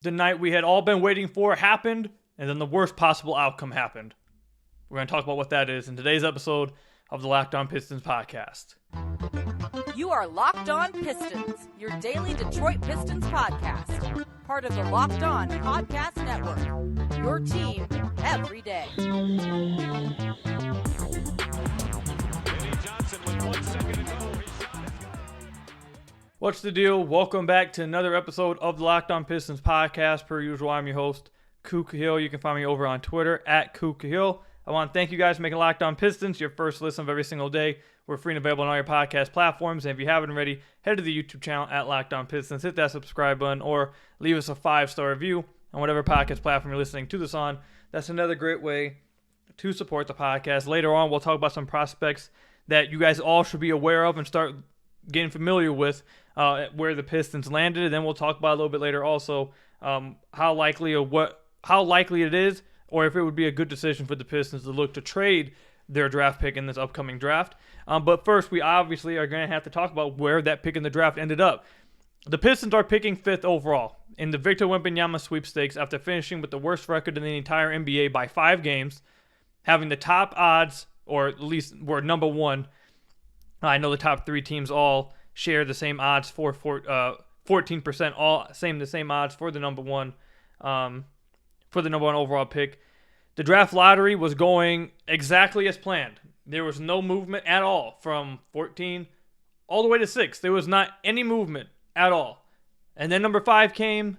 The night we had all been waiting for happened, and then the worst possible outcome happened. We're going to talk about what that is in today's episode of the Locked On Pistons podcast. You are Locked On Pistons, your daily Detroit Pistons podcast. Part of the Locked On Podcast Network. Your team every day. What's the deal? Welcome back to another episode of the Locked On Pistons podcast. Per usual, I'm your host, Kook Hill. You can find me over on Twitter at Kook Hill. I want to thank you guys for making Locked On Pistons your first listen of every single day. We're free and available on all your podcast platforms. And if you haven't already, head to the YouTube channel at Locked On Pistons. Hit that subscribe button or leave us a 5-star review on whatever podcast platform you're listening to this on. That's another great way to support the podcast. Later on, we'll talk about some prospects that you guys all should be aware of and start getting familiar with where the Pistons landed. And then we'll talk about a little bit later also how likely it is, or if it would be a good decision for the Pistons to look to trade their draft pick in this upcoming draft. But first, we obviously are going to have to talk about where that pick in the draft ended up. The Pistons are picking 5th overall in the Victor Wembanyama Sweepstakes after finishing with the worst record in the entire NBA by 5 games, having the top odds, or at least were number one. I know the top 3 teams all share the same odds for 14%, all the same odds for the number one overall pick. The draft lottery was going exactly as planned. There was no movement at all from 14 all the way to 6. There was not any movement at all. And then number 5 came,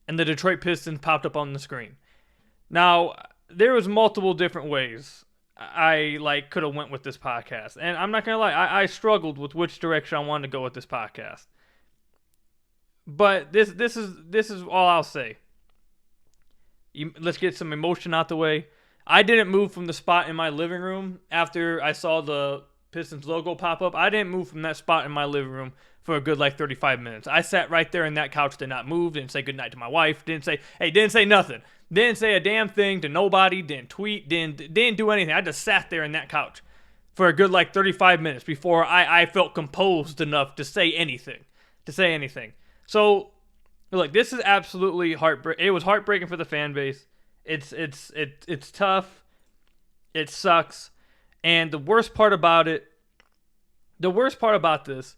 and the Detroit Pistons popped up on the screen. Now, there was multiple different ways I could have went with this podcast. And I'm not going to lie, I struggled with which direction I wanted to go with this podcast. But this is all I'll say. Let's get some emotion out the way. I didn't move from the spot in my living room after I saw the Pistons logo pop up. I didn't move from that spot in my living room for a good 35 minutes. I sat right there in that couch, did not move, didn't say goodnight to my wife, didn't say nothing. Didn't say a damn thing to nobody, didn't tweet, didn't do anything. I just sat there in that couch for a good 35 minutes before I felt composed enough to say anything. So, look, this is absolutely heartbreaking. It was heartbreaking for the fan base. It's tough. It sucks. And the worst part about this,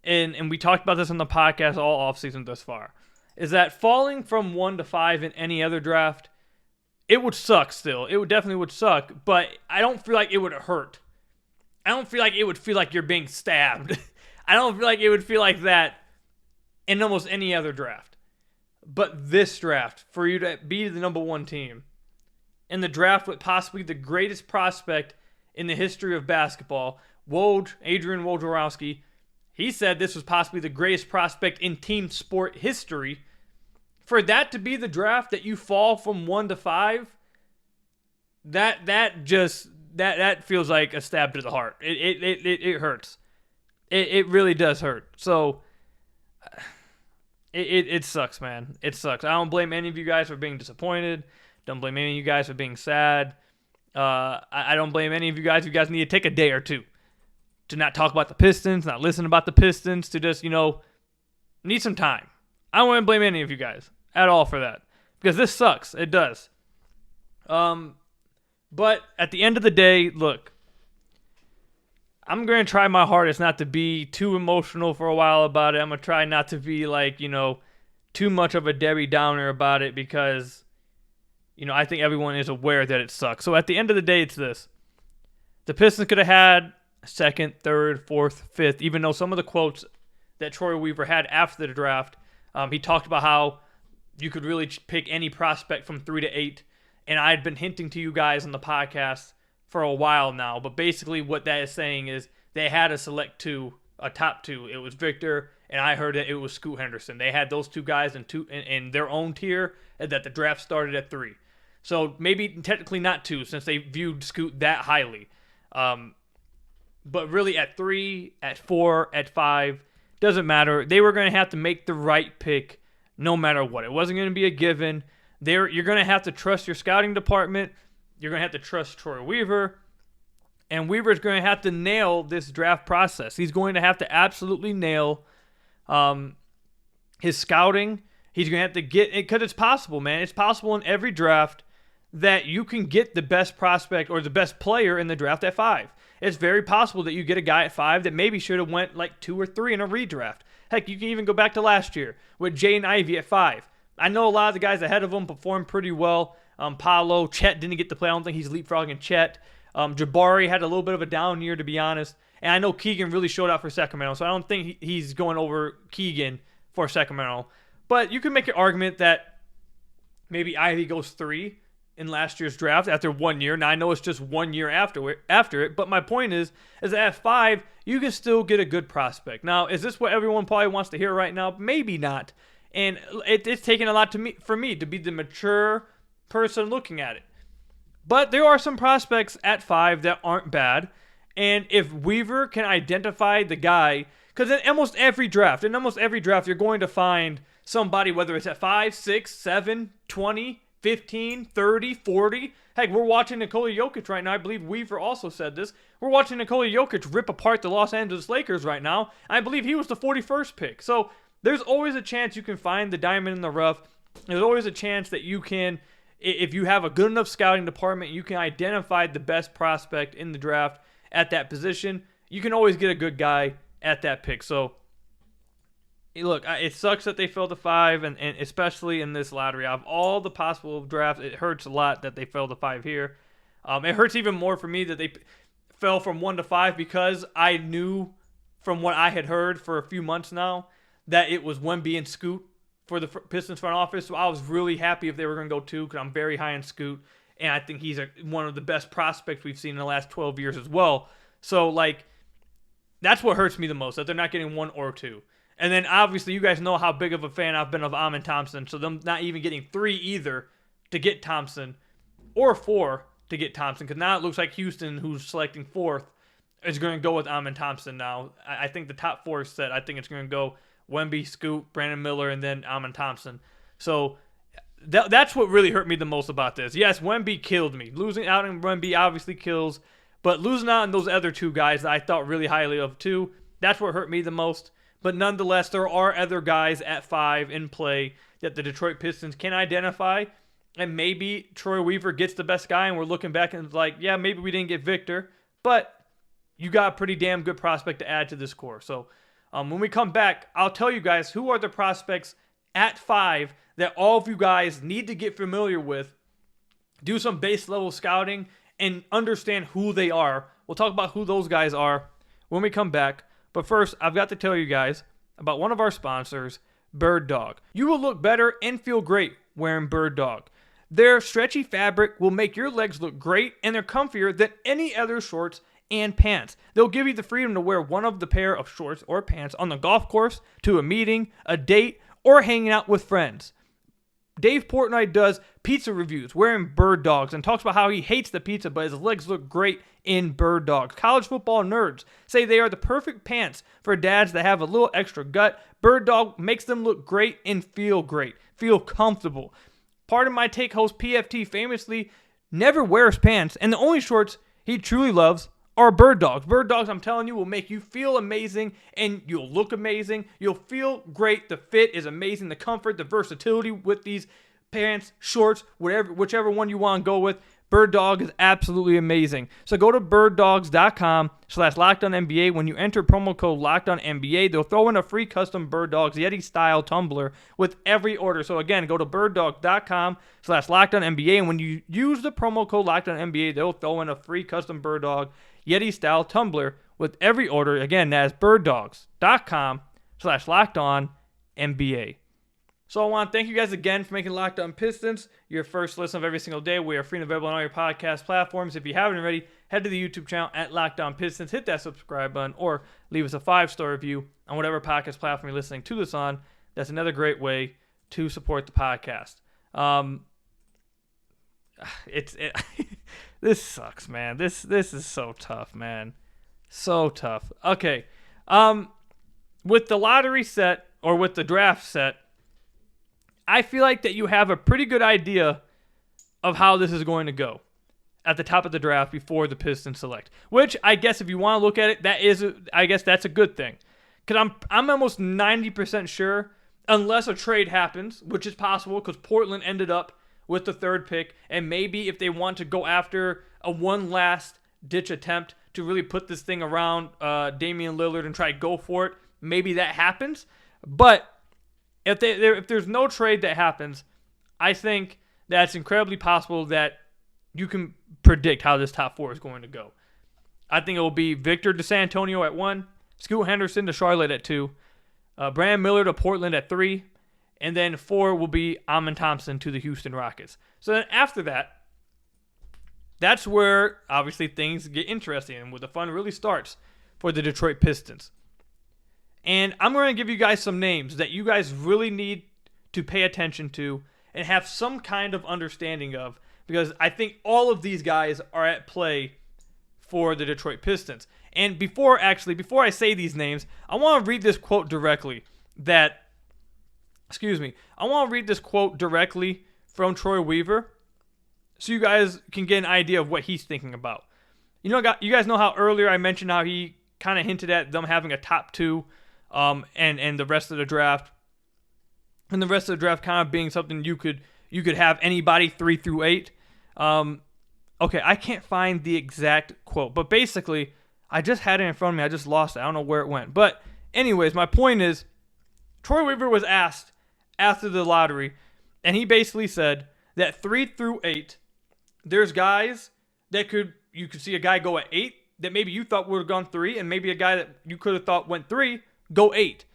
and we talked about this on the podcast all offseason thus far, is that falling from 1 to 5 in any other draft, it would suck still. It definitely would suck, but I don't feel like it would hurt. I don't feel like it would feel like you're being stabbed. I don't feel like it would feel like that in almost any other draft. But this draft, for you to be the number 1 team, in the draft with possibly the greatest prospect in the history of basketball, Adrian Wojnarowski, he said this was possibly the greatest prospect in team sport history. For that to be the draft that you fall from 1 to 5, that feels like a stab to the heart. It hurts. It really does hurt. So it sucks, man. It sucks. I don't blame any of you guys for being disappointed. Don't blame any of you guys for being sad. I don't blame any of you guys. You guys need to take a day or two to not talk about the Pistons, not listen about the Pistons, to just, need some time. I don't want to blame any of you guys at all for that, because this sucks. It does. But at the end of the day, look, I'm going to try my hardest not to be too emotional for a while about it. I'm going to try not to be too much of a Debbie Downer about it, because, I think everyone is aware that it sucks. So at the end of the day, it's this. The Pistons could have had 2nd, 3rd, 4th, 5th, even though some of the quotes that Troy Weaver had after the draft, he talked about how you could really pick any prospect from 3 to 8. And I had been hinting to you guys on the podcast for a while now, but basically what that is saying is they had a top 2. It was Victor, and I heard that it was Scoot Henderson. They had those 2 guys in their own tier, and that the draft started at 3. So maybe technically not 2, since they viewed Scoot that highly. But really at 3, at 4, at 5, doesn't matter. They were going to have to make the right pick no matter what. It wasn't going to be a given. You're going to have to trust your scouting department. You're going to have to trust Troy Weaver. And Weaver's going to have to nail this draft process. He's going to have to absolutely nail his scouting He's going to have to get it because it's possible, man. It's possible in every draft that you can get the best prospect or the best player in the draft at 5. It's very possible that you get a guy at 5 that maybe should have went like 2 or 3 in a redraft. Heck, you can even go back to last year with Jaden Ivey at 5. I know a lot of the guys ahead of him performed pretty well. Paolo, Chet didn't get to play. I don't think he's leapfrogging Chet. Jabari had a little bit of a down year, to be honest. And I know Keegan really showed out for Sacramento, so I don't think he's going over Keegan for Sacramento. But you can make an argument that maybe Ivy goes 3 in last year's draft after 1 year. Now, I know it's just 1 year after it, but my point is that at 5, you can still get a good prospect. Now, is this what everyone probably wants to hear right now? Maybe not. And it's taking a lot for me to be the mature person looking at it. But there are some prospects at 5 that aren't bad. And if Weaver can identify the guy, because in almost every draft, you're going to find somebody, whether it's at 5, 6, 7, 20, 15, 30, 40. Heck, we're watching Nikola Jokic right now. I believe Weaver also said this. We're watching Nikola Jokic rip apart the Los Angeles Lakers right now. I believe he was the 41st pick. So there's always a chance you can find the diamond in the rough. There's always a chance that you can, if you have a good enough scouting department, you can identify the best prospect in the draft at that position. You can always get a good guy at that pick. So, look, it sucks that they fell to 5, and especially in this lottery. Out of all the possible drafts, it hurts a lot that they fell to 5 here. It hurts even more for me that they fell from 1 to 5 because I knew from what I had heard for a few months now that it was Wemby and Scoot for the Pistons front office. So I was really happy if they were going to go 2 because I'm very high in Scoot. And I think he's one of the best prospects we've seen in the last 12 years as well. So, like, that's what hurts me the most, that they're not getting 1 or 2. And then, obviously, you guys know how big of a fan I've been of Amin Thompson. So them not even getting 3 either to get Thompson, or 4 to get Thompson. Because now it looks like Houston, who's selecting 4th, is going to go with Amin Thompson now. I think the top 4 is set. I think it's going to go Wemby, Scoot, Brandon Miller, and then Amin Thompson. So that's what really hurt me the most about this. Yes, Wemby killed me. Losing out on Wemby obviously kills, but losing out on those other 2 guys that I thought really highly of too, that's what hurt me the most. But nonetheless, there are other guys at 5 in play that the Detroit Pistons can identify, and maybe Troy Weaver gets the best guy, and we're looking back and it's like, yeah, maybe we didn't get Victor, but you got a pretty damn good prospect to add to this core. So when we come back, I'll tell you guys who are the prospects at 5 that all of you guys need to get familiar with, do some base level scouting, and understand who they are. We'll talk about who those guys are when we come back. But first, I've got to tell you guys about one of our sponsors, Birddog. You will look better and feel great wearing Birddog. Their stretchy fabric will make your legs look great, and they're comfier than any other shorts and pants. They'll give you the freedom to wear one of the pair of shorts or pants on the golf course, to a meeting, a date, or hanging out with friends. Dave Portnoy does pizza reviews wearing Birddogs and talks about how he hates the pizza, but his legs look great in Birddogs. College football nerds say they are the perfect pants for dads that have a little extra gut. Birddog makes them look great and feel comfortable. Part of my take host PFT famously never wears pants, and the only shorts he truly loves are Birddogs. Birddogs, I'm telling you, will make you feel amazing, and you'll look amazing. You'll feel great. The fit is amazing. The comfort, the versatility with these pants, shorts, whichever one you want to go with. Birddog is absolutely amazing. So go to birddogs.com/LockedOnNBA. When you enter promo code LockedOnNBA, they'll throw in a free custom Birddogs Yeti-style tumbler with every order. So again, go to birddogs.com/LockedOnNBA, and when you use the promo code LockedOnNBA, they'll throw in a free custom Birddog Yeti-style tumbler with every order. Again, that is birddogs.com/LockedOnNBA. So I want to thank you guys again for making Locked On Pistons your first listen of every single day. We are free and available on all your podcast platforms. If you haven't already, head to the YouTube channel at Locked On Pistons. Hit that subscribe button or leave us a 5-star review on whatever podcast platform you're listening to this on. That's another great way to support the podcast. This sucks, man. This is so tough, man. So tough. Okay. With the lottery set, or with the draft set, I feel like that you have a pretty good idea of how this is going to go at the top of the draft before the Pistons select. Which, I guess if you want to look at it, I guess that's a good thing. Because I'm almost 90% sure unless a trade happens, which is possible because Portland ended up with the 3rd pick, and maybe if they want to go after a one last ditch attempt to really put this thing around Damian Lillard and try to go for it, maybe that happens. But if there's no trade that happens, I think that it's incredibly possible that you can predict how this top 4 is going to go. I think it will be Victor DeSantonio at 1, Scoot Henderson to Charlotte at 2, Brandon Miller to Portland at 3, and then 4 will be Amen Thompson to the Houston Rockets. So then after that, that's where obviously things get interesting and where the fun really starts for the Detroit Pistons. And I'm going to give you guys some names that you guys really need to pay attention to and have some kind of understanding of, because I think all of these guys are at play for the Detroit Pistons. And before I say these names, I want to read this quote directly from Troy Weaver so you guys can get an idea of what he's thinking about. You guys know how earlier I mentioned how he kind of hinted at them having a top 2 and the rest of the draft. And the rest of the draft kind of being something you could have anybody 3 through 8. Okay, I can't find the exact quote, but basically, I just had it in front of me. I just lost it. I don't know where it went. But anyways, my point is, Troy Weaver was asked after the lottery, and he basically said that 3 through 8, there's guys that you could see a guy go at 8 that maybe you thought would have gone 3, and maybe a guy that you could have thought went 3 go 8.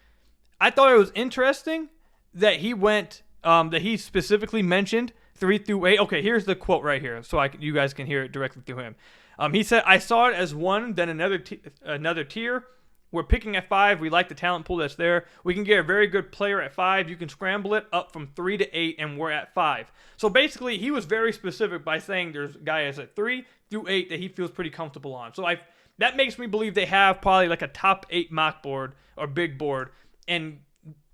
I thought it was interesting that he specifically mentioned 3 through 8. Okay, here's the quote right here, so you guys can hear it directly through him. He said, "I saw it as 1, then another tier. We're picking at 5. We like the talent pool that's there. We can get a very good player at 5. You can scramble it up from 3 to 8, and we're at 5. So basically, he was very specific by saying there's guys at 3 through 8 that he feels pretty comfortable on. So that makes me believe they have probably like a top 8 mock board or big board, and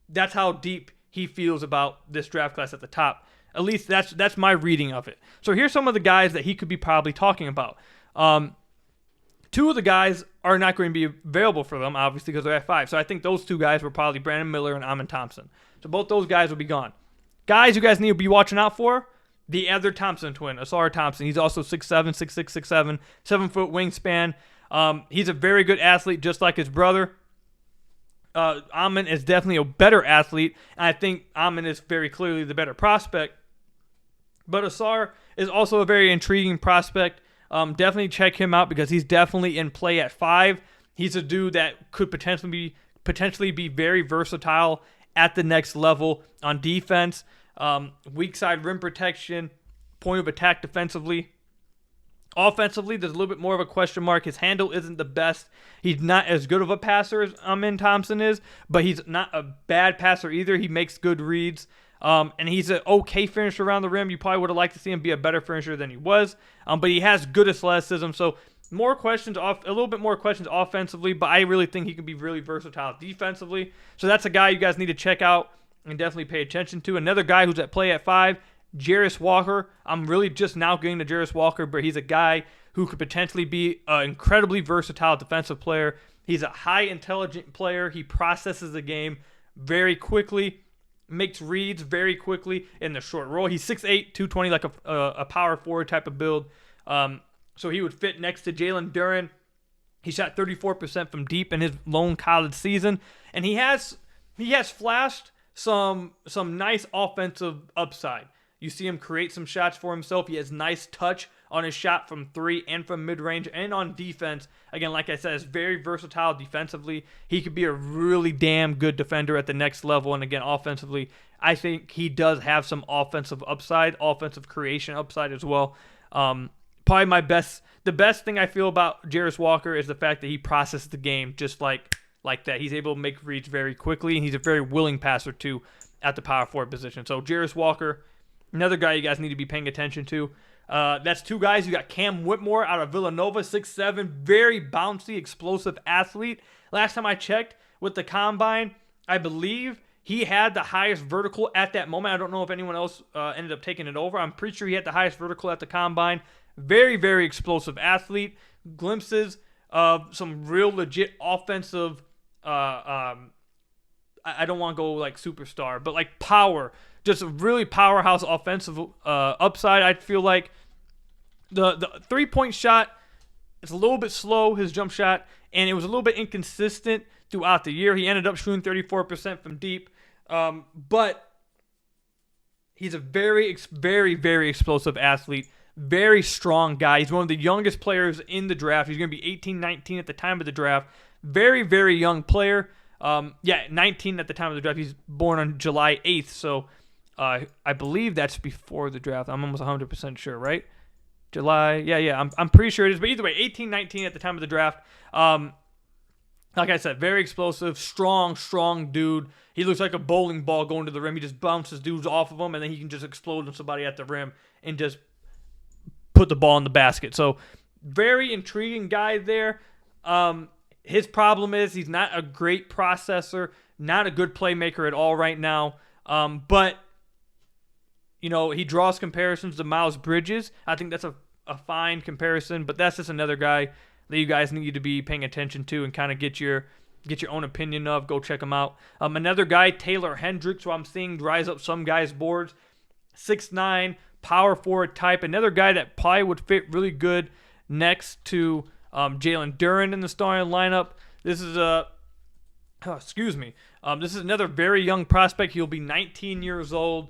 that's how deep he feels about this draft class at the top. At least that's my reading of it. So here's some of the guys that he could be probably talking about. 2 of the guys are not going to be available for them, obviously, because they're at 5. So I think those 2 guys were probably Brandon Miller and Amen Thompson. So both those guys will be gone. Guys you guys need to be watching out for, the other Thompson twin, Asar Thompson. He's also 6'7", 6'6", 6'7", 7-foot wingspan. He's a very good athlete, just like his brother. Amen is definitely a better athlete, and I think Amen is very clearly the better prospect. But Asar is also a very intriguing prospect. Definitely check him out because he's definitely in play at 5. He's a dude that could potentially be very versatile at the next level on defense. Weak side rim protection, point of attack defensively. Offensively, there's a little bit more of a question mark. His handle isn't the best. He's not as good of a passer as Amen Thompson is, but he's not a bad passer either. He makes good reads. And he's an okay finisher around the rim. You probably would have liked to see him be a better finisher than he was. But he has good athleticism. So a little bit more questions offensively, but I really think he can be really versatile defensively. So that's a guy you guys need to check out and definitely pay attention to. Another guy who's at play at 5, Jarris Walker. I'm really just now getting to Jarris Walker, but he's a guy who could potentially be an incredibly versatile defensive player. He's a high intelligent player. He processes the game very quickly, makes reads very quickly in the short roll. He's 6'8", 220, like a power forward type of build. So he would fit next to Jalen Duren. He shot 34% from deep in his lone college season, and he has flashed some nice offensive upside. You see him create some shots for himself. He has nice touch on his shot from 3 and from mid-range and on defense. Again, like I said, is very versatile defensively. He could be a really damn good defender at the next level. And again, offensively, I think he does have some offensive upside, offensive creation upside as well. Probably the best thing I feel about Jarris Walker is the fact that he processes the game just like that. He's able to make reads very quickly, and he's a very willing passer too at the power forward position. So Jarris Walker, another guy you guys need to be paying attention to. That's 2 guys. You got Cam Whitmore out of Villanova, 6'7", very bouncy, explosive athlete. Last time I checked with the combine, I believe he had the highest vertical at that moment. I don't know if anyone else ended up taking it over. I'm pretty sure he had the highest vertical at the combine. Very, very explosive athlete. Glimpses of some real legit offensive I don't want to go like superstar, but like power, just a really powerhouse offensive upside. I feel like the 3-point shot, it's a little bit slow, his jump shot, and it was a little bit inconsistent throughout the year. He ended up shooting 34% from deep, but he's a very, very, very explosive athlete, very strong guy. He's one of the youngest players in the draft. He's going to be 18, 19 at the time of the draft. Very, very young player. 19 at the time of the draft. He's born on July 8th, so I believe that's before the draft. I'm almost 100% sure, right? July, yeah, I'm pretty sure it is. But either way, 18, 19 at the time of the draft. Like I said, very explosive, strong dude. He looks like a bowling ball going to the rim. He just bounces dudes off of him, and then he can just explode on somebody at the rim and just put the ball in the basket. So, very intriguing guy there. His problem is he's not a great processor, not a good playmaker at all right now. But, you know, he draws comparisons to Miles Bridges. I think that's a fine comparison, but that's just another guy that you guys need to be paying attention to and kind of get your own opinion of. Go check him out. Another guy, Taylor Hendricks, who I'm seeing rise up some guys' boards. 6'9", power forward type. Another guy that probably would fit really good next to Jalen Duren in the starting lineup. This is this is another very young prospect. He'll be 19 years old.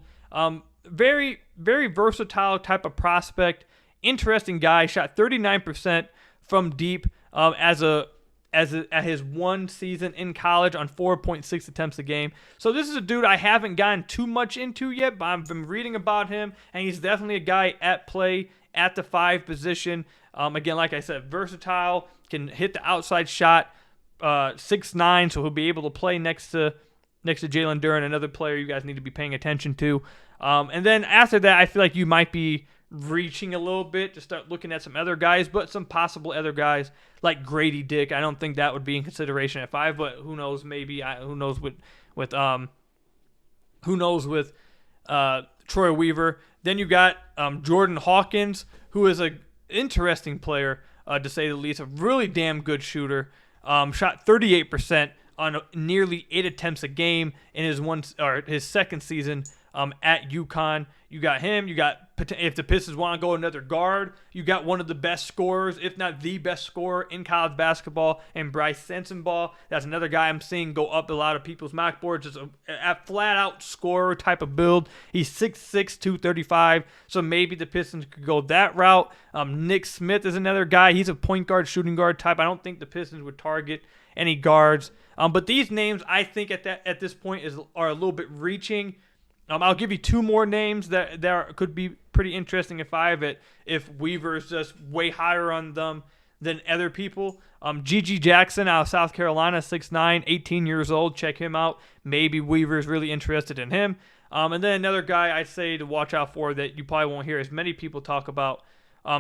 Very, very versatile type of prospect. Interesting guy. Shot 39% from deep at his one season in college on 4.6 attempts a game. So this is a dude I haven't gotten too much into yet, but I've been reading about him, and he's definitely a guy at play at the 5 position. Again, like I said, versatile, can hit the outside shot, 6'9", so he'll be able to play next to Jalen Duren, another player you guys need to be paying attention to. And then after that, I feel like you might be reaching a little bit to start looking at some other guys, but some possible other guys like Grady Dick. I don't think that would be in consideration at 5, but who knows? Maybe who knows with Troy Weaver. Then you got Jordan Hawkins, who is a interesting player to say the least. A really damn good shooter. Shot 38% on nearly 8 attempts a game in his second season at UConn. You got him. You got, if the Pistons want to go another guard, you got one of the best scorers, if not the best scorer in college basketball, and Bryce Sensabaugh. That's another guy I'm seeing go up a lot of people's mock boards. Just a flat-out scorer type of build. He's 6'6", 235, so maybe the Pistons could go that route. Nick Smith is another guy. He's a point guard, shooting guard type. I don't think the Pistons would target any guards. But these names, I think at this point are a little bit reaching. I'll give you 2 more names that could be pretty interesting if Weaver is just way higher on them than other people. Gigi Jackson out of South Carolina, 6'9", 18 years old. Check him out. Maybe Weaver's really interested in him. And then another guy I'd say to watch out for that you probably won't hear as many people talk about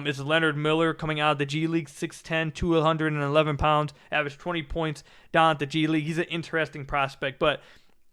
is Leonard Miller, coming out of the G League, 6'10", 211 pounds, averaged 20 points down at the G League. He's an interesting prospect, but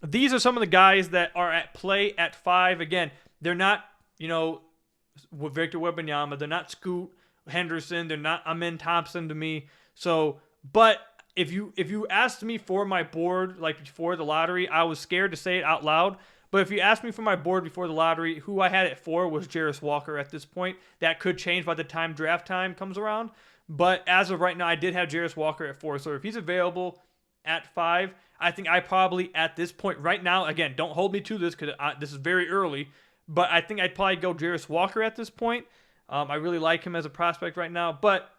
these are some of the guys that are at play at 5. Again, they're not, with Victor Wembanyama. They're not Scoot Henderson. They're not Amen Thompson to me. So, but if you asked me for my board, like before the lottery, I was scared to say it out loud. But if you asked me for my board before the lottery, who I had at 4 was Jarris Walker at this point. That could change by the time draft time comes around. But as of right now, I did have Jarris Walker at 4. So if he's available at 5, I think I probably, at this point right now, again, don't hold me to this because this is very early, but I think I'd probably go Jarris Walker at this point. I really like him as a prospect right now, but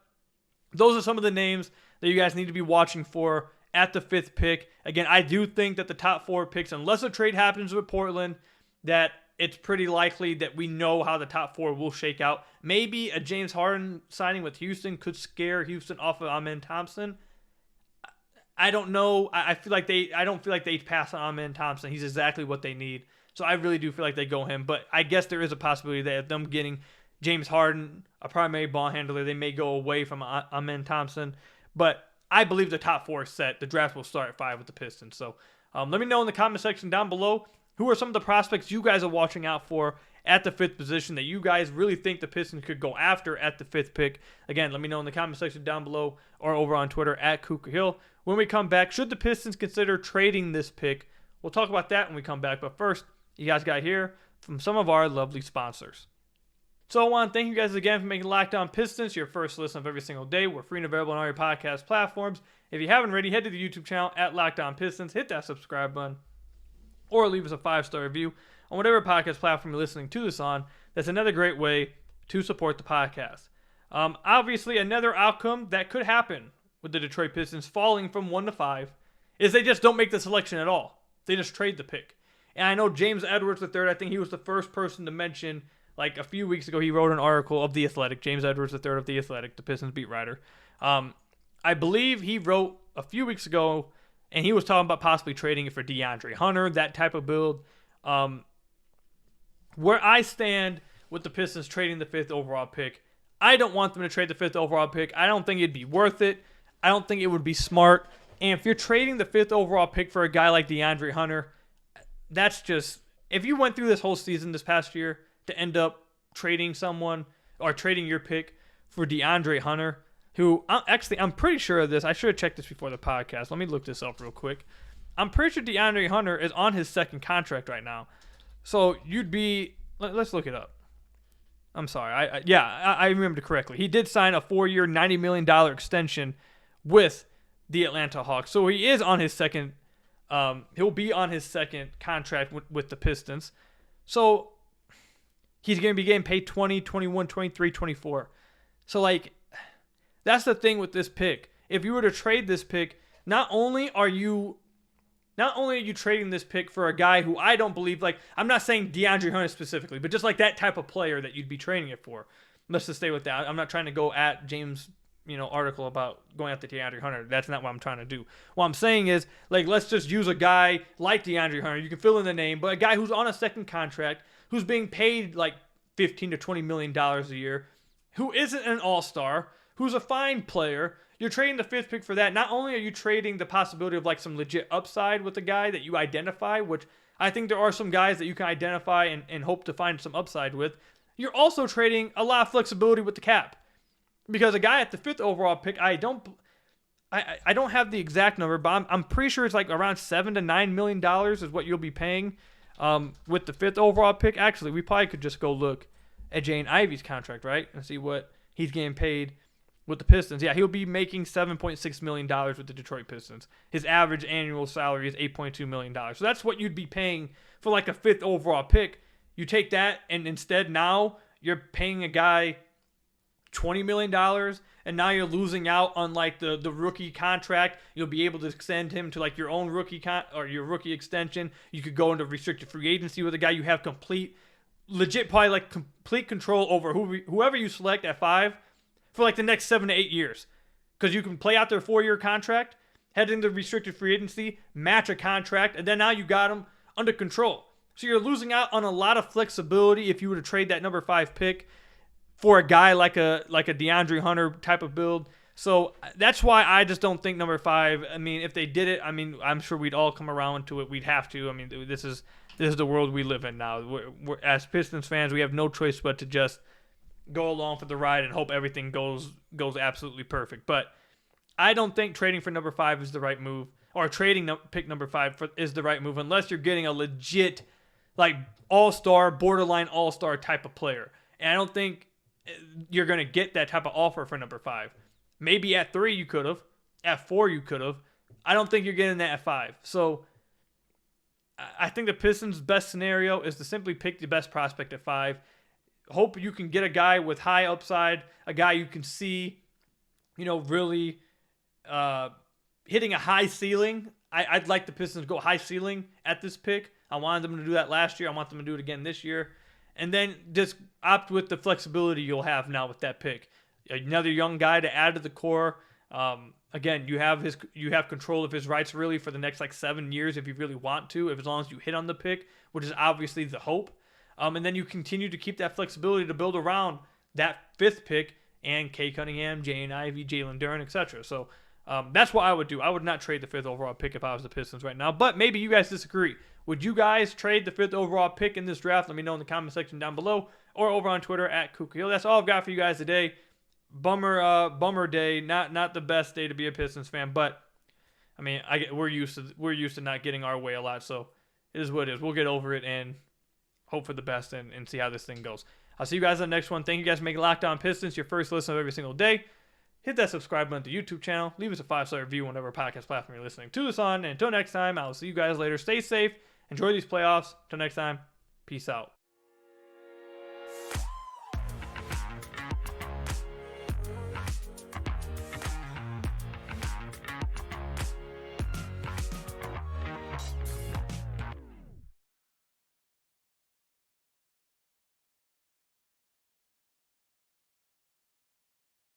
those are some of the names that you guys need to be watching for at the 5th pick. Again, I do think that the top 4 picks, unless a trade happens with Portland, that it's pretty likely that we know how the top 4 will shake out. Maybe a James Harden signing with Houston could scare Houston off of Amen Thompson. I don't know. I don't feel like they pass on Amen Thompson. He's exactly what they need. So I really do feel like they go him. But I guess there is a possibility that if them getting James Harden, a primary ball handler, they may go away from Amen Thompson. But I believe the top 4 is set. The draft will start at 5 with the Pistons. So let me know in the comment section down below who are some of the prospects you guys are watching out for at the 5th position that you guys really think the Pistons could go after at the 5th pick. Again, let me know in the comment section down below or over on Twitter at Kuka Hill. When we come back, should the Pistons consider trading this pick We'll talk about that when we come back. But first, you guys got to hear from some of our lovely sponsors. So I want to thank you guys again for making Locked On Pistons your first listen of every single day. We're free and available on all your podcast platforms. If you haven't already, head to the YouTube channel at Locked On Pistons, hit that subscribe button, or leave us a 5-star review on whatever podcast platform you're listening to this on. That's another great way to support the podcast. Obviously, another outcome that could happen with the Detroit Pistons falling from 1 to 5 is they just don't make the selection at all. They just trade the pick. And I know James Edwards III, I think he was the first person to mention, like a few weeks ago, he wrote an article of The Athletic, James Edwards III of The Athletic, the Pistons beat writer. I believe he wrote a few weeks ago, and he was talking about possibly trading it for DeAndre Hunter, that type of build. Where I stand with the Pistons trading the 5th overall pick, I don't want them to trade the 5th overall pick. I don't think it'd be worth it. I don't think it would be smart. And if you're trading the 5th overall pick for a guy like DeAndre Hunter, that's just, if you went through this whole season this past year to end up trading someone or trading your pick for DeAndre Hunter, who I'm pretty sure of this. I should have checked this before the podcast. Let me look this up real quick. I'm pretty sure DeAndre Hunter is on his second contract right now. So you'd be, let's look it up. I'm sorry. I remembered correctly. He did sign a 4-year, $90 million extension with the Atlanta Hawks. So he is on his second, he'll be on his second contract with the Pistons. So he's going to be getting paid 20, 21, 23, 24. So, like, that's the thing with this pick. If you were to trade this pick, not only are you trading this pick for a guy who I don't believe, like, I'm not saying DeAndre Hunter specifically, but just like that type of player that you'd be trading it for. Let's just stay with that. I'm not trying to go at James' article about going after DeAndre Hunter. That's not what I'm trying to do. What I'm saying is, like, let's just use a guy like DeAndre Hunter. You can fill in the name, but a guy who's on a second contract, who's being paid like $15 to $20 million a year, who isn't an all-star, who's a fine player. You're trading the 5th pick for that. Not only are you trading the possibility of like some legit upside with the guy that you identify, which I think there are some guys that you can identify and hope to find some upside with, you're also trading a lot of flexibility with the cap. Because a guy at the 5th overall pick, I don't have the exact number, but I'm pretty sure it's like around $7 to $9 million is what you'll be paying with the 5th overall pick. Actually, we probably could just go look at Jaden Ivey's contract, right, and see what he's getting paid with the Pistons. Yeah, he'll be making $7.6 million with the Detroit Pistons. His average annual salary is $8.2 million. So that's what you'd be paying for like a 5th overall pick. You take that, and instead now you're paying a guy $20 million, and now you're losing out on like the rookie contract. You'll be able to extend him to like your own rookie or your rookie extension. You could go into restricted free agency with a guy you have complete control over whoever you select at 5 for like the next 7 to 8 years, because you can play out their 4-year contract, head into restricted free agency, match a contract, and then now you got them under control. So you're losing out on a lot of flexibility if you were to trade that number 5 pick for a guy like a DeAndre Hunter type of build. So that's why I just don't think number 5. I mean, if they did it, I mean, I'm sure we'd all come around to it. We'd have to. I mean, this is the world we live in now. We're as Pistons fans, we have no choice but to just go along for the ride and hope everything goes absolutely perfect. But I don't think trading for number 5 is the right move, or trading pick number 5 is the right move, unless you're getting a legit, like, all-star, borderline all-star type of player. And I don't think you're going to get that type of offer for number 5. Maybe at 3 you could have. At 4 you could have. I don't think you're getting that at 5. So I think the Pistons' best scenario is to simply pick the best prospect at 5. Hope you can get a guy with high upside, a guy you can see, really hitting a high ceiling. I'd like the Pistons to go high ceiling at this pick. I wanted them to do that last year. I want them to do it again this year. And then just opt with the flexibility you'll have now with that pick. Another young guy to add to the core. Again, you have control of his rights really for the next like 7 years if you really want to, as long as you hit on the pick, which is obviously the hope. And then you continue to keep that flexibility to build around that 5th pick and Kay Cunningham, Jaden Ivey, Jalen Duren, etc. So that's what I would do. I would not trade the 5th overall pick if I was the Pistons right now. But maybe you guys disagree. Would you guys trade the 5th overall pick in this draft? Let me know in the comment section down below or over on Twitter at Kuka. That's all I've got for you guys today. Bummer day. Not the best day to be a Pistons fan, but I mean, we're used to not getting our way a lot, so it is what it is. We'll get over it and hope for the best and see how this thing goes. I'll see you guys on the next one. Thank you guys for making Locked On Pistons your first listen of every single day. Hit that subscribe button to the YouTube channel. Leave us a 5-star review on whatever podcast platform you're listening to this on. And until next time, I'll see you guys later. Stay safe. Enjoy these playoffs. Until next time, peace out.